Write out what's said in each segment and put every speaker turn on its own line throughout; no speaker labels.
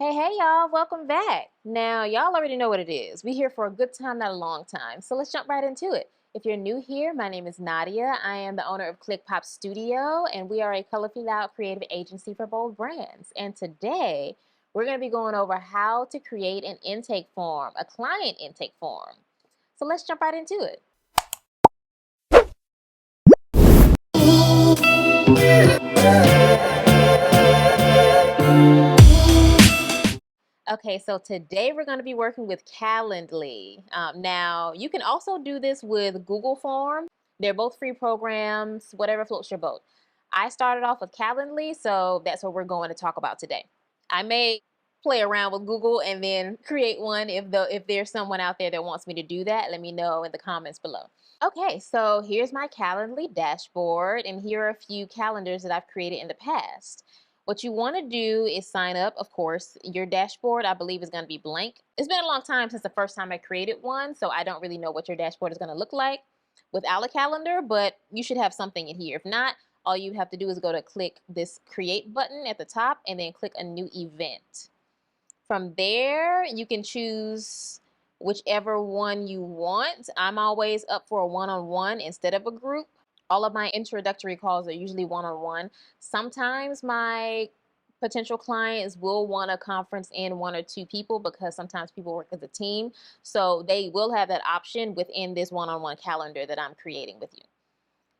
Hey, y'all, welcome back. Now, y'all already know what it is. We're here for a good time, not a long time. So let's jump right into it. If you're new here, my name is Nadia. I am the owner of Click Pop Studio, and we are a colorfully loud creative agency for bold brands. And today, we're going to be going over how to create an intake form, a client intake form. So let's jump right into it. Okay, so today we're going to be working with Calendly. Now, you can also do this with Google Form. They're both free programs, whatever floats your boat. I started off with Calendly, so that's what we're going to talk about today. I may play around with Google and then create one if there's someone out there that wants me to do that. Let me know in the comments below. Okay, so here's my Calendly dashboard, and here are a few calendars that I've created in the past. What you want to do is sign up. Of course, your dashboard, I believe, is going to be blank. It's been a long time since the first time I created one, so I don't really know what your dashboard is going to look like without a calendar, but you should have something in here. If not, all you have to do is go to click this create button at the top and then click a new event. From there, you can choose whichever one you want. I'm always up for a one-on-one instead of a group. All of my introductory calls are usually one-on-one. Sometimes my potential clients will want to conference in one or two people because sometimes people work as a team. So they will have that option within this one-on-one calendar that I'm creating with you.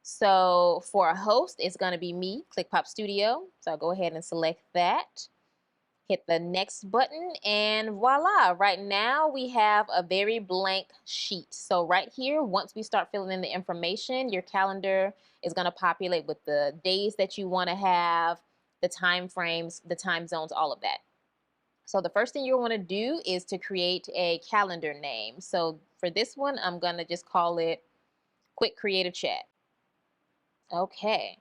So for a host, it's going to be me, Click Pop Studio. So I'll go ahead and select that. Hit the next button and voila, right now we have a very blank sheet. So right here, once we start filling in the information, your calendar is going to populate with the days that you want to have, the time frames, the time zones, all of that. So the first thing you want to do is to create a calendar name. So for this one, I'm going to just call it Quick Creative Chat. Okay.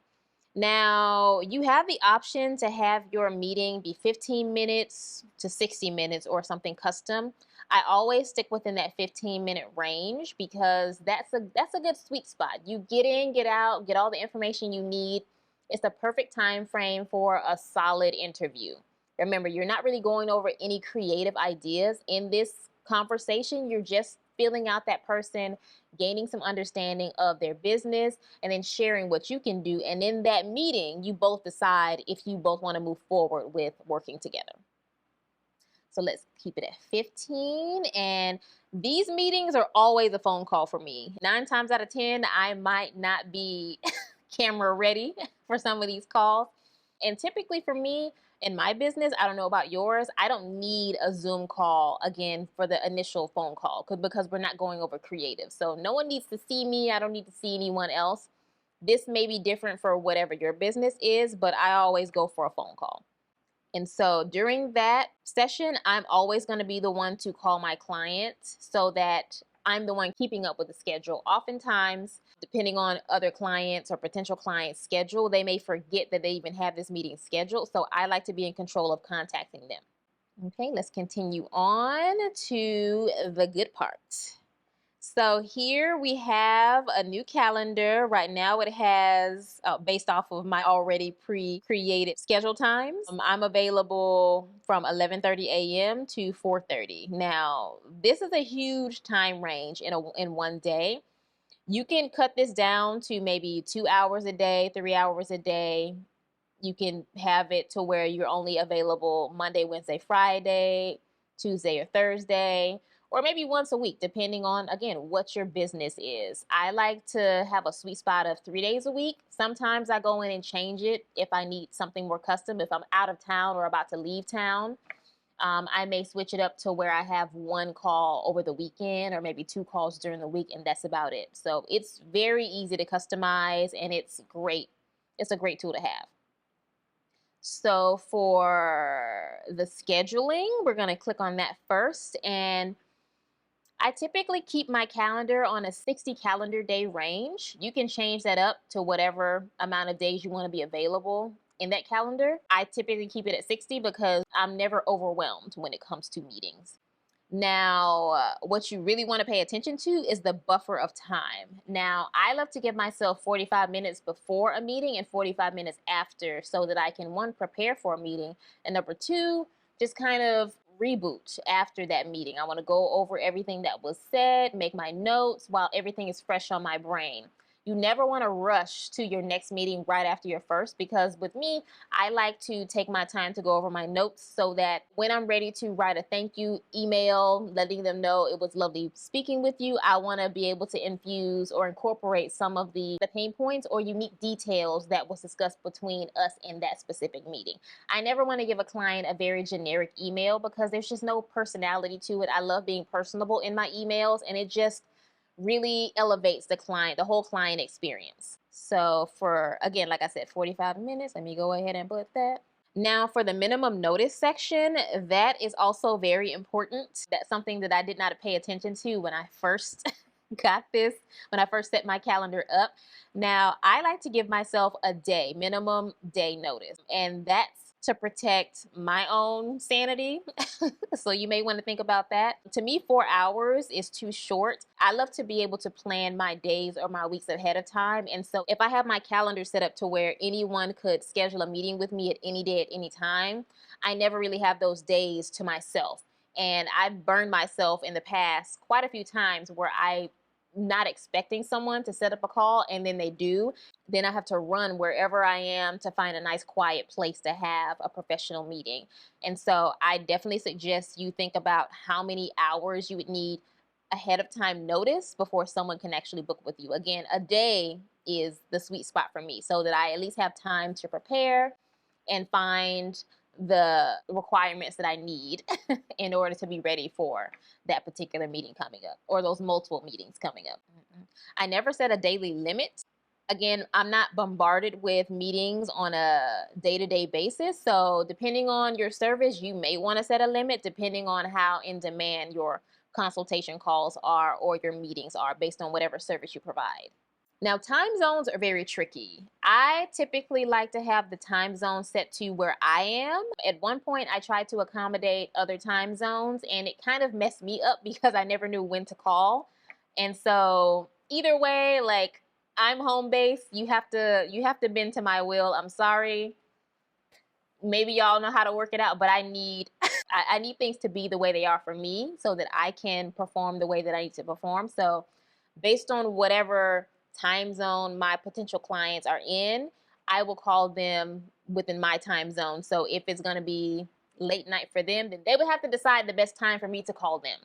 Now, you have the option to have your meeting be 15 minutes to 60 minutes or something custom. I always stick within that 15-minute range because that's a good sweet spot. You get in, get out, get all the information you need. It's the perfect time frame for a solid interview. Remember, you're not really going over any creative ideas in this conversation. You're just feeling out that person, gaining some understanding of their business, and then sharing what you can do. And in that meeting, you both decide if you both want to move forward with working together. So let's keep it at 15. And these meetings are always a phone call for me. 9 times out of 10, I might not be camera ready for some of these calls. And typically for me, in my business, I don't know about yours, I don't need a Zoom call again for the initial phone call because we're not going over creative. So no one needs to see me. I don't need to see anyone else. This may be different for whatever your business is, but I always go for a phone call. And so during that session, I'm always going to be the one to call my client so that I'm the one keeping up with the schedule. Oftentimes, depending on other clients or potential clients' schedule, they may forget that they even have this meeting scheduled. So I like to be in control of contacting them. Okay, let's continue on to the good part. So here we have a new calendar. Right now it has, based off of my already pre-created schedule times, I'm available from 11:30 a.m. to 4:30. Now, this is a huge time range in one day. You can cut this down to maybe 2 hours a day, 3 hours a day. You can have it to where you're only available Monday, Wednesday, Friday, Tuesday or Thursday, or maybe once a week, depending on, again, what your business is. I like to have a sweet spot of 3 days a week. Sometimes I go in and change it if I need something more custom. If I'm out of town or about to leave town, I may switch it up to where I have one call over the weekend or maybe 2 calls during the week, and that's about it. So it's very easy to customize, and it's great. It's a great tool to have. So for the scheduling, we're going to click on that first. And I typically keep my calendar on a 60 calendar day range. You can change that up to whatever amount of days you want to be available in that calendar. I typically keep it at 60 because I'm never overwhelmed when it comes to meetings. Now, what you really want to pay attention to is the buffer of time. Now, I love to give myself 45 minutes before a meeting and 45 minutes after so that I can, 1, prepare for a meeting, and number 2, just kind of reboot after that meeting. I want to go over everything that was said, make my notes while everything is fresh on my brain. You never want to rush to your next meeting right after your first, because with me, I like to take my time to go over my notes so that when I'm ready to write a thank you email, letting them know it was lovely speaking with you, I want to be able to infuse or incorporate some of the pain points or unique details that was discussed between us in that specific meeting. I never want to give a client a very generic email because there's just no personality to it. I love being personable in my emails, and it just really elevates the whole client experience. So for, again, like I said, 45 minutes, let me go ahead and put that. Now for the minimum notice section, that is also very important. That's something that I did not pay attention to when I first got this, when I first set my calendar up. Now I like to give myself a minimum day notice, and that's to protect my own sanity. So you may want to think about that. To me, 4 hours is too short. I love to be able to plan my days or my weeks ahead of time. And so if I have my calendar set up to where anyone could schedule a meeting with me at any day, at any time, I never really have those days to myself. And I've burned myself in the past quite a few times where I'm not expecting someone to set up a call and then they do. Then I have to run wherever I am to find a nice quiet place to have a professional meeting. And so I definitely suggest you think about how many hours you would need ahead of time notice before someone can actually book with you. Again, a day is the sweet spot for me so that I at least have time to prepare and find the requirements that I need in order to be ready for that particular meeting coming up or those multiple meetings coming up. I never set a daily limit. Again, I'm not bombarded with meetings on a day-to-day basis. So depending on your service, you may want to set a limit depending on how in demand your consultation calls are or your meetings are based on whatever service you provide. Now, time zones are very tricky. I typically like to have the time zone set to where I am. At one point, I tried to accommodate other time zones, and it kind of messed me up because I never knew when to call. And so either way, like, I'm home based. You have to bend to my will. I'm sorry. Maybe y'all know how to work it out, but I need I need things to be the way they are for me so that I can perform the way that I need to perform. So based on whatever time zone my potential clients are in, I will call them within my time zone. So if it's going to be late night for them, then they would have to decide the best time for me to call them.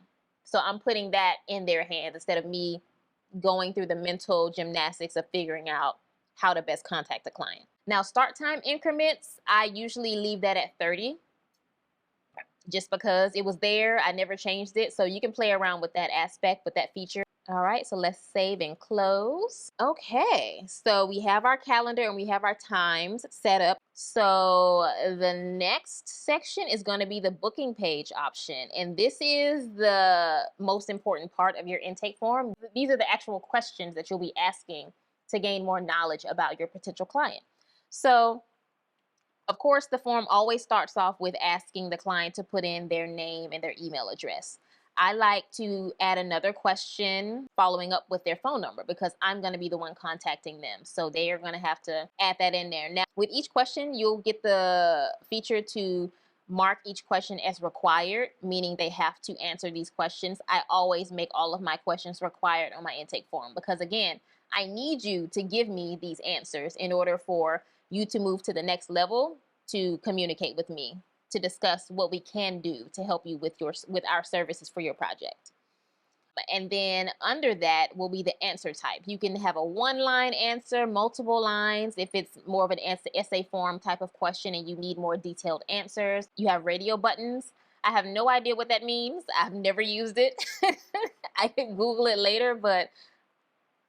So I'm putting that in their hands instead of me going through the mental gymnastics of figuring out how to best contact the client. Now, start time increments, I usually leave that at 30 just because it was there. I never changed it. So you can play around with that aspect, with that feature. All right, so let's save and close. Okay, so we have our calendar and we have our times set up. So the next section is going to be the booking page option. And this is the most important part of your intake form. These are the actual questions that you'll be asking to gain more knowledge about your potential client. So of course, the form always starts off with asking the client to put in their name and their email address. I like to add another question following up with their phone number because I'm going to be the one contacting them. So they are going to have to add that in there. Now, with each question, you'll get the feature to mark each question as required, meaning they have to answer these questions. I always make all of my questions required on my intake form because, again, I need you to give me these answers in order for you to move to the next level to communicate with me, to discuss what we can do to help you with our services for your project. And then under that will be the answer type. You can have a one-line answer, multiple lines, if it's more of an essay form type of question and you need more detailed answers. You have radio buttons. I have no idea what that means. I've never used it. I can Google it later, but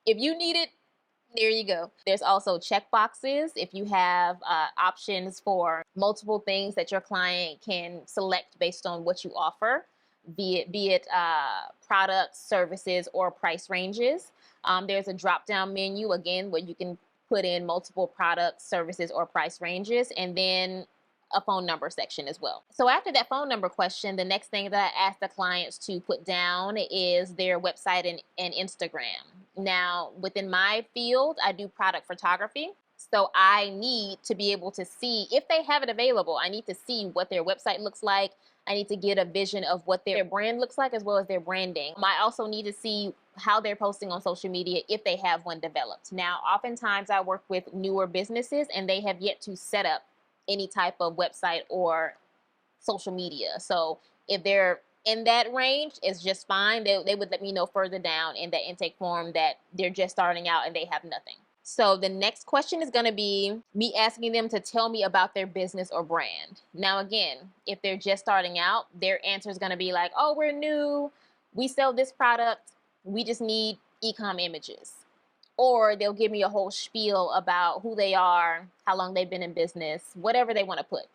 if you need it, there you go. There's also check boxes if you have options for multiple things that your client can select based on what you offer, be it products, services, or price ranges. There's a drop-down menu, again, where you can put in multiple products, services, or price ranges, and then a phone number section as well. So after that phone number question, the next thing that I ask the clients to put down is their website and Instagram. Now, within my field, I do product photography. So I need to be able to see if they have it available. I need to see what their website looks like. I need to get a vision of what their brand looks like as well as their branding. I also need to see how they're posting on social media if they have one developed. Now, oftentimes I work with newer businesses and they have yet to set up any type of website or social media. So if they're in that range, it's just fine. They would let me know further down in the intake form that they're just starting out and they have nothing. So the next question is going to be me asking them to tell me about their business or brand. Now, again, if they're just starting out, their answer is going to be like, oh, we're new. We sell this product. We just need e-com images. Or they'll give me a whole spiel about who they are, how long they've been in business, whatever they want to put.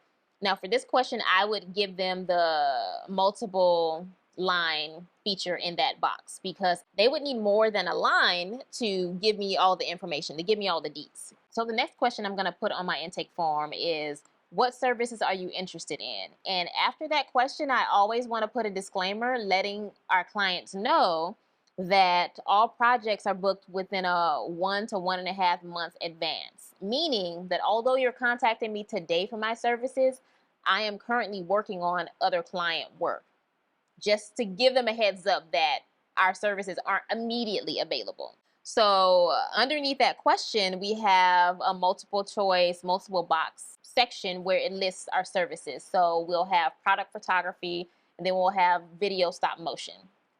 Now, for this question, I would give them the multiple line feature in that box because they would need more than a line to give me all the information, to give me all the deets. So the next question I'm going to put on my intake form is, what services are you interested in? And after that question, I always want to put a disclaimer letting our clients know that all projects are booked within a 1 to 1.5 months advance, meaning that although you're contacting me today for my services, I am currently working on other client work, just to give them a heads up that our services aren't immediately available. So underneath that question, we have a multiple choice, multiple box section where it lists our services. So we'll have product photography, and then we'll have video stop motion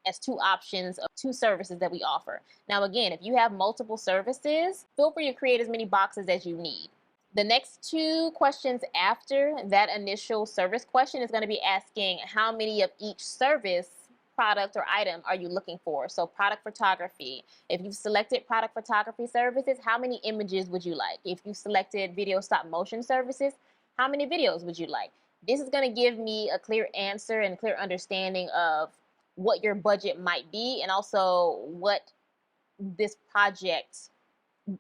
as two options of two services that we offer. Now, again, if you have multiple services, feel free to create as many boxes as you need. The next two questions after that initial service question is going to be asking how many of each service, product, or item are you looking for? So product photography, if you've selected product photography services, how many images would you like? If you selected video stop motion services, how many videos would you like? This is going to give me a clear answer and clear understanding of what your budget might be and also what this project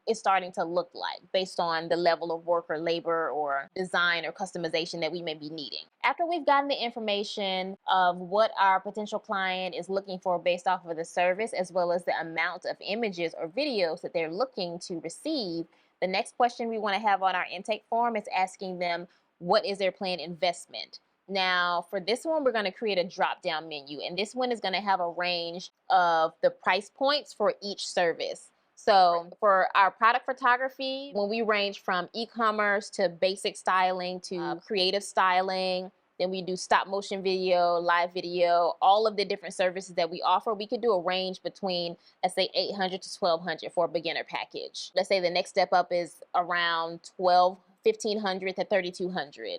is starting to look like based on the level of work or labor or design or customization that we may be needing. After we've gotten the information of what our potential client is looking for based off of the service, as well as the amount of images or videos that they're looking to receive, the next question we want to have on our intake form is asking them, what is their planned investment? Now, for this one, we're going to create a drop-down menu, and this one is going to have a range of the price points for each service. So for our product photography, when we range from e-commerce to basic styling to creative styling, then we do stop motion video, live video, all of the different services that we offer, we could do a range between, let's say, $800 to $1,200 for a beginner package. Let's say the next step up is around $1,500 to $3,200,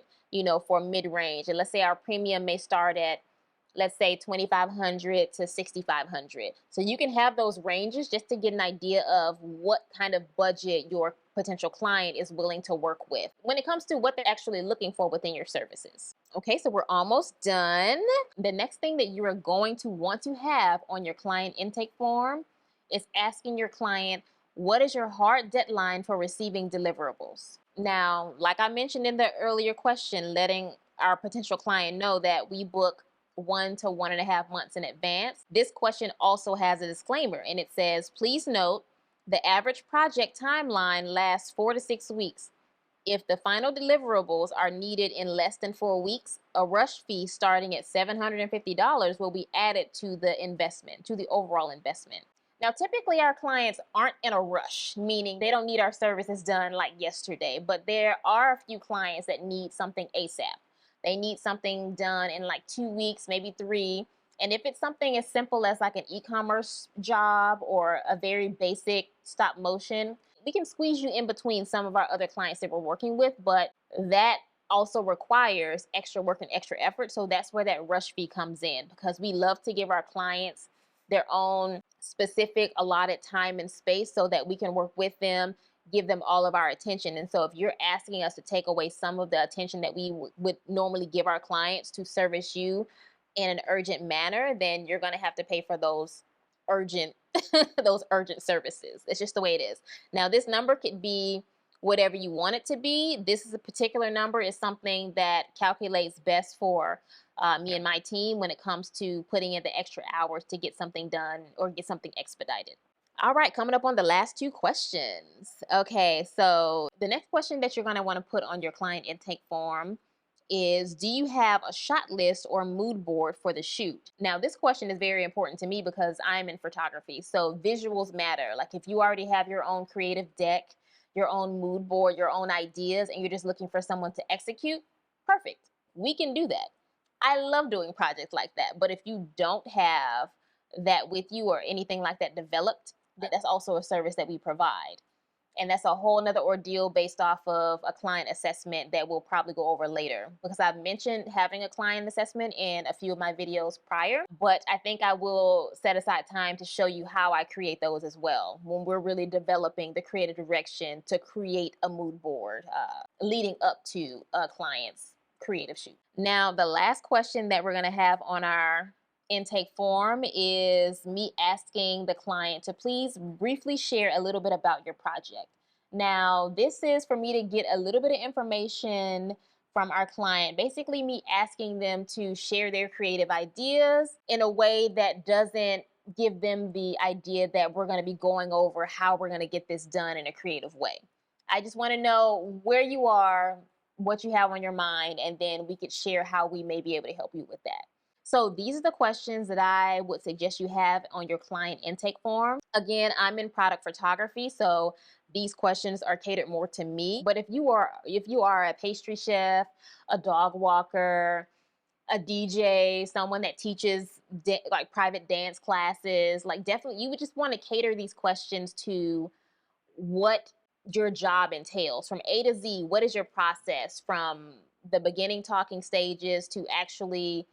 for mid-range. And let's say our premium may start at, let's say, $2,500 to $6,500. So you can have those ranges just to get an idea of what kind of budget your potential client is willing to work with when it comes to what they're actually looking for within your services. Okay, so we're almost done. The next thing that you are going to want to have on your client intake form is asking your client, what is your hard deadline for receiving deliverables? Now, like I mentioned in the earlier question, letting our potential client know that we book 1 to 1.5 months in advance. This question also has a disclaimer, and it says, please note, the average project timeline lasts 4 to 6 weeks. If the final deliverables are needed in less than 4 weeks, a rush fee starting at $750 will be added to the investment, to the overall investment. Now, typically our clients aren't in a rush, meaning they don't need our services done like yesterday, but there are a few clients that need something ASAP. They need something done in like 2 weeks, maybe 3. And if it's something as simple as like an e-commerce job or a very basic stop motion, we can squeeze you in between some of our other clients that we're working with, but that also requires extra work and extra effort. So that's where that rush fee comes in, because we love to give our clients their own specific allotted time and space so that we can work with them, give them all of our attention. And so if you're asking us to take away some of the attention that we would normally give our clients to service you in an urgent manner, then you're going to have to pay for those urgent those urgent services. It's just the way it is. Now, this number could be whatever you want it to be. This is a particular number is something that calculates best for me and my team when it comes to putting in the extra hours to get something done or get something expedited. All right, coming up on the last two questions. Okay, so the next question that you're going to want to put on your client intake form is, do you have a shot list or mood board for the shoot? Now, this question is very important to me because I'm in photography, so visuals matter. Like if you already have your own creative deck, your own mood board, your own ideas, and you're just looking for someone to execute, perfect. We can do that. I love doing projects like that, but if you don't have that with you or anything like that developed, that's also a service that we provide. And that's a whole nother ordeal based off of a client assessment that we'll probably go over later, because I've mentioned having a client assessment in a few of my videos prior, but I think I will set aside time to show you how I create those as well when we're really developing the creative direction to create a mood board leading up to a client's creative shoot. Now, the last question that we're going to have on our intake form is me asking the client to please briefly share a little bit about your project. Now, this is for me to get a little bit of information from our client, basically me asking them to share their creative ideas in a way that doesn't give them the idea that we're going to be going over how we're going to get this done in a creative way. I just want to know where you are, what you have on your mind, and then we could share how we may be able to help you with that. So these are the questions that I would suggest you have on your client intake form. Again, I'm in product photography, so these questions are catered more to me. But if you are a pastry chef, a dog walker, a DJ, someone that teaches like private dance classes, like definitely you would just want to cater these questions to what your job entails from A to Z. What is your process from the beginning talking stages to actually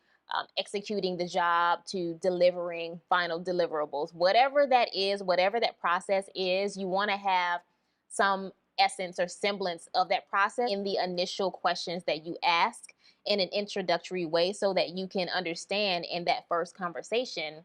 executing the job to delivering final deliverables? Whatever that is, whatever that process is, you want to have some essence or semblance of that process in the initial questions that you ask in an introductory way so that you can understand in that first conversation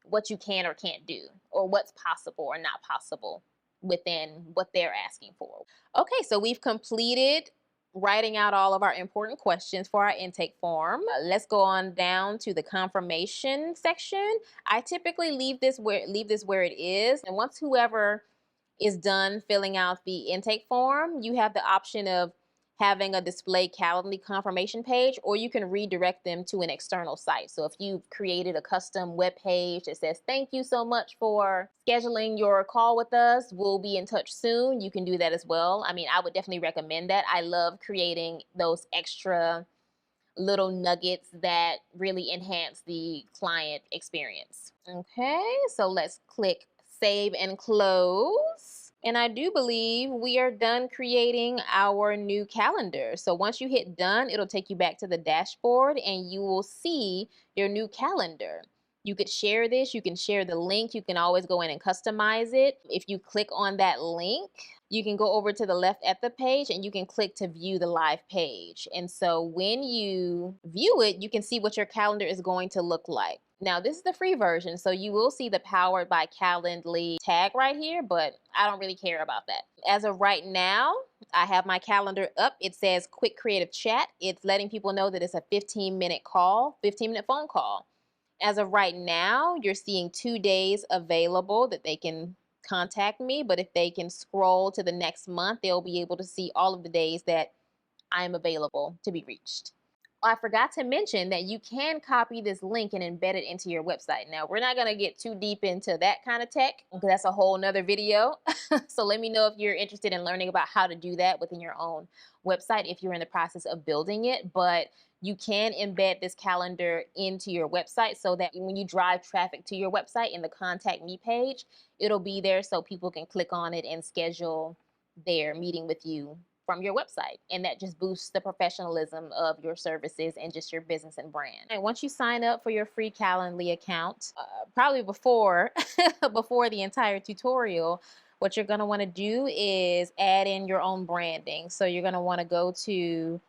what you can or can't do or what's possible or not possible within what they're asking for. Okay, so we've completed writing out all of our important questions for our intake form. Let's go on down to the confirmation section. I typically leave this where it is, and once whoever is done filling out the intake form, you have the option of having a display Calendly confirmation page, or you can redirect them to an external site. So if you've created a custom web page that says, thank you so much for scheduling your call with us, we'll be in touch soon, you can do that as well. I mean, I would definitely recommend that. I love creating those extra little nuggets that really enhance the client experience. Okay, so let's click save and close. And I do believe we are done creating our new calendar. So once you hit done, it'll take you back to the dashboard and you will see your new calendar. You could share this, you can share the link, you can always go in and customize it. If you click on that link, you can go over to the left at the page and you can click to view the live page. And so when you view it, you can see what your calendar is going to look like. Now, this is the free version, so you will see the Powered by Calendly tag right here, but I don't really care about that. As of right now, I have my calendar up. It says quick creative chat. It's letting people know that it's a 15-minute call, 15-minute phone call. As of right now, you're seeing 2 days available that they can contact me, but if they can scroll to the next month, they'll be able to see all of the days that I'm available to be reached. I forgot to mention that you can copy this link and embed it into your website. Now, we're not going to get too deep into that kind of tech because that's a whole nother video. So let me know if you're interested in learning about how to do that within your own website if you're in the process of building it. But you can embed this calendar into your website so that when you drive traffic to your website in the Contact Me page, it'll be there so people can click on it and schedule their meeting with you from your website, and that just boosts the professionalism of your services and just your business and brand. And once you sign up for your free Calendly account, probably before before the entire tutorial, what you're going to want to do is add in your own branding. So you're going to want to go to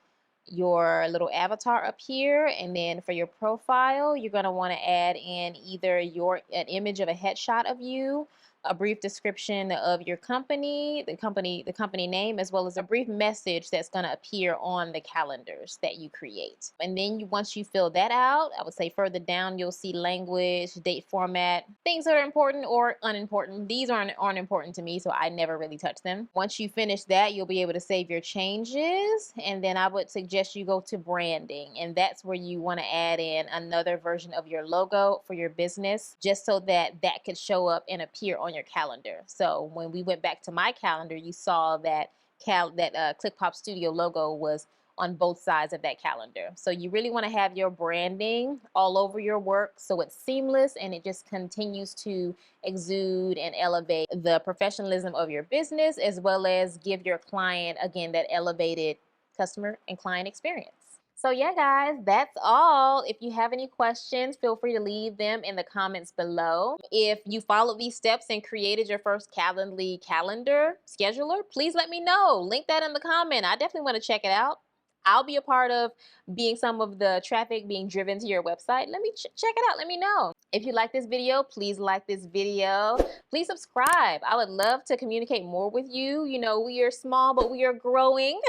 your little avatar up here, and then for your profile, you're going to want to add in either an image of a headshot of you, a brief description of your company, the company name, as well as a brief message that's going to appear on the calendars that you create. And then once you fill that out, I would say further down, you'll see language, date format, things that are important or unimportant. These aren't important to me, so I never really touch them. Once you finish that, you'll be able to save your changes. And then I would suggest you go to branding. And that's where you want to add in another version of your logo for your business, just so that that could show up and appear on your calendar. So when we went back to my calendar, you saw that ClickPop Studio logo was on both sides of that calendar. So you really want to have your branding all over your work so it's seamless and it just continues to exude and elevate the professionalism of your business, as well as give your client, again, that elevated customer and client experience. So yeah, guys, that's all. If you have any questions, feel free to leave them in the comments below. If you followed these steps and created your first Calendly calendar scheduler, please let me know. Link that in the comment. I definitely want to check it out. I'll be a part of being some of the traffic being driven to your website. Let me check it out. Let me know. If you like this video, please like this video. Please subscribe. I would love to communicate more with you. You know, we are small, but we are growing.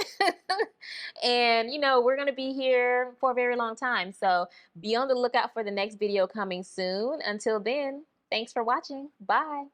And, you know, we're going to be here for a very long time. So be on the lookout for the next video coming soon. Until then, thanks for watching. Bye.